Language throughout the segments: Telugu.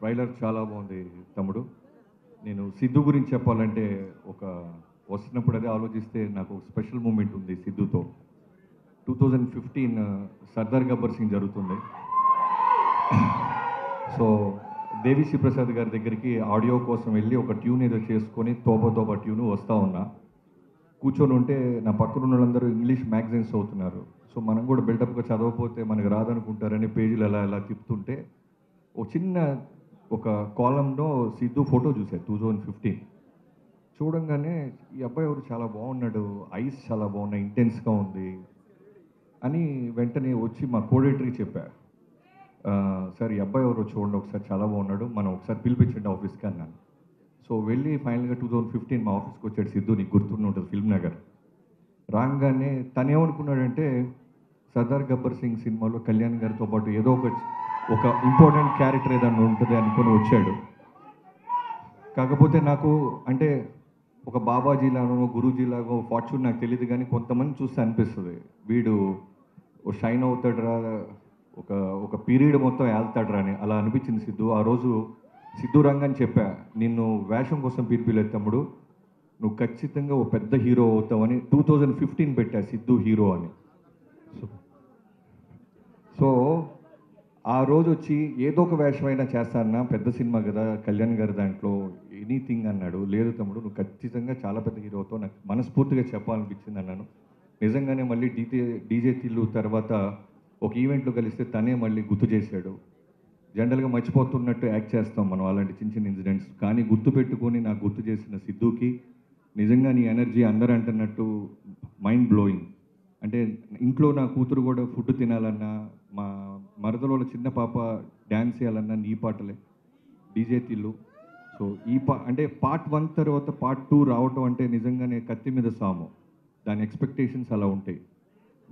ట్రైలర్ చాలా బాగుంది తమ్ముడు. నేను సిద్ధు గురించి చెప్పాలంటే వస్తున్నప్పుడు అదే ఆలోచిస్తే నాకు ఒక స్పెషల్ మూమెంట్ ఉంది సిద్ధుతో. 2015 సర్దార్ గబ్బర్ సింగ్ జరుగుతుంది. సో దేవిశ్రీ ప్రసాద్ గారి దగ్గరికి ఆడియో కోసం వెళ్ళి ఒక ట్యూన్ ఏదో చేసుకొని తోబా ట్యూన్ వస్తూ ఉన్నా. కూర్చొని ఉంటే నా పక్కన ఉన్న వాళ్ళందరూ ఇంగ్లీష్ మ్యాగజైన్స్ అవుతున్నారు. సో మనం కూడా బిల్డప్గా చదవకపోతే మనకు రాదనుకుంటారని పేజీలు ఎలా తిప్పుతుంటే ఒక కాలంలో సిద్ధు ఫోటో చూశారు 2015. చూడంగానే ఈ అబ్బాయి ఎవరు చాలా బాగున్నాడు, ఐస్ చాలా బాగున్నాయి, ఇంటెన్స్గా ఉంది అని వెంటనే వచ్చి మా కోడేటర్కి చెప్పా. సార్ ఈ అబ్బాయి ఎవరు చూడండి ఒకసారి, చాలా బాగున్నాడు, మనం ఒకసారి పిలిపించండి ఆఫీస్కి అన్నాను. సో వెళ్ళి ఫైనల్గా 2015 మా ఆఫీస్కి వచ్చాడు సిద్ధు. నీకు గుర్తుండి ఉంటుంది, ఫిల్మ్ నగర్. రాగానే తను ఏమనుకున్నాడంటే సర్దార్ గబ్బర్ సింగ్ సినిమాలో కళ్యాణ్ గారితో పాటు ఏదో ఒక ఇంపార్టెంట్ క్యారెక్టర్ ఏదన్నా ఉంటుంది అనుకొని వచ్చాడు. కాకపోతే నాకు అంటే ఒక బాబాజీలాగో గురూజీలాగో ఫార్చ్యూన్ నాకు తెలియదు, కానీ కొంతమంది చూస్తే అనిపిస్తుంది వీడు షైన్ అవుతాడురా, ఒక పీరియడ్ మొత్తం వెళ్తాడురా అని అలా అనిపించింది సిద్ధు. ఆ రోజు సిద్ధు రంగని చెప్పా, నిన్ను వేషం కోసం పిలిపిలేదు తమ్ముడు, నువ్వు ఖచ్చితంగా ఒక పెద్ద హీరో అవుతావని 2015 పెట్టా సిద్ధు హీరో అని. సో ఆ రోజు వచ్చి ఏదో ఒక వేషమైనా చేస్తానన్నా, పెద్ద సినిమా కదా కళ్యాణ్ గారి దాంట్లో ఎనీథింగ్ అన్నాడు. లేదు తమ్ముడు నువ్వు ఖచ్చితంగా చాలా పెద్ద హీరో అవుతావు, నాకు మనస్ఫూర్తిగా చెప్పాలనిపించింది అన్నాను. నిజంగానే మళ్ళీ డీజే తిల్లు తర్వాత ఒక ఈవెంట్లో కలిస్తే తనే మళ్ళీ గుర్తు చేశాడు. జనరల్గా మర్చిపోతున్నట్టు యాక్ట్ చేస్తాం మనం అలాంటి చిన్న ఇన్సిడెంట్స్, కానీ గుర్తు పెట్టుకొని నాకు గుర్తు చేసిన సిద్ధుకి నిజంగా నీ ఎనర్జీ అందరూ అంటున్నట్టు మైండ్ బ్లోయింగ్. అంటే ఇంట్లో నా కూతురు కూడా ఫుడ్ తినాలన్నా, మా మరదలో చిన్న పాప డ్యాన్స్ చేయాలన్నా నీ పాటలే, డీజే తిల్లు. సో అంటే పార్ట్ 1 తర్వాత పార్ట్ 2 రావటం అంటే నిజంగానే కత్తి మీద సాము, దాని ఎక్స్పెక్టేషన్స్ అలా ఉంటాయి.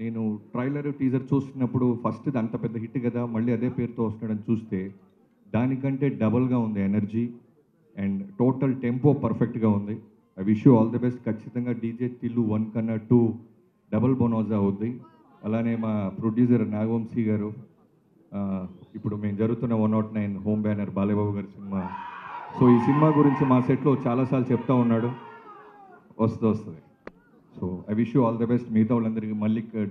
నేను ట్రైలర్ టీజర్ చూస్తున్నప్పుడు ఫస్ట్ ఇది అంత పెద్ద హిట్ కదా, మళ్ళీ అదే పేరుతో వస్తున్నాడని చూస్తే దానికంటే డబల్గా ఉంది ఎనర్జీ అండ్ టోటల్ టెంపో పర్ఫెక్ట్గా ఉంది. I wish you all the best. ఖచ్చితంగా డీజే తిల్లు 1 కన్నా 2 డబల్ బోనోజా అవుద్ది. అలానే మా ప్రొడ్యూసర్ నాగవంశీ గారు, ఇప్పుడు మేము జరుగుతున్న 109 హోమ్ బ్యానర్ బాలయ్యబాబు గారి సినిమా. సో ఈ సినిమా గురించి మా సెట్లో చాలాసార్లు చెప్తా ఉన్నాడు, వస్తుంది. So I wish you all the best. మిగతా వాళ్ళందరికీ,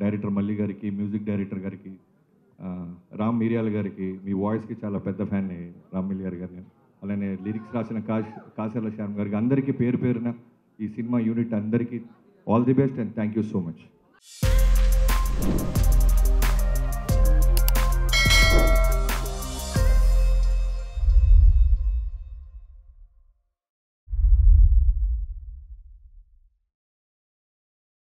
డైరెక్టర్ మల్లి గారికి, మ్యూజిక్ డైరెక్టర్ గారికి, రామ్ మిరియాల గారికి, మీ వాయిస్కి చాలా పెద్ద ఫ్యాన్ రామ్ మిరియాల గారిని, అలానే లిరిక్స్ రాసిన కాశర్ల శ్యామ్ గారికి, అందరికీ పేరు పేరున ఈ సినిమా యూనిట్ అందరికీ all the best and thank you so much.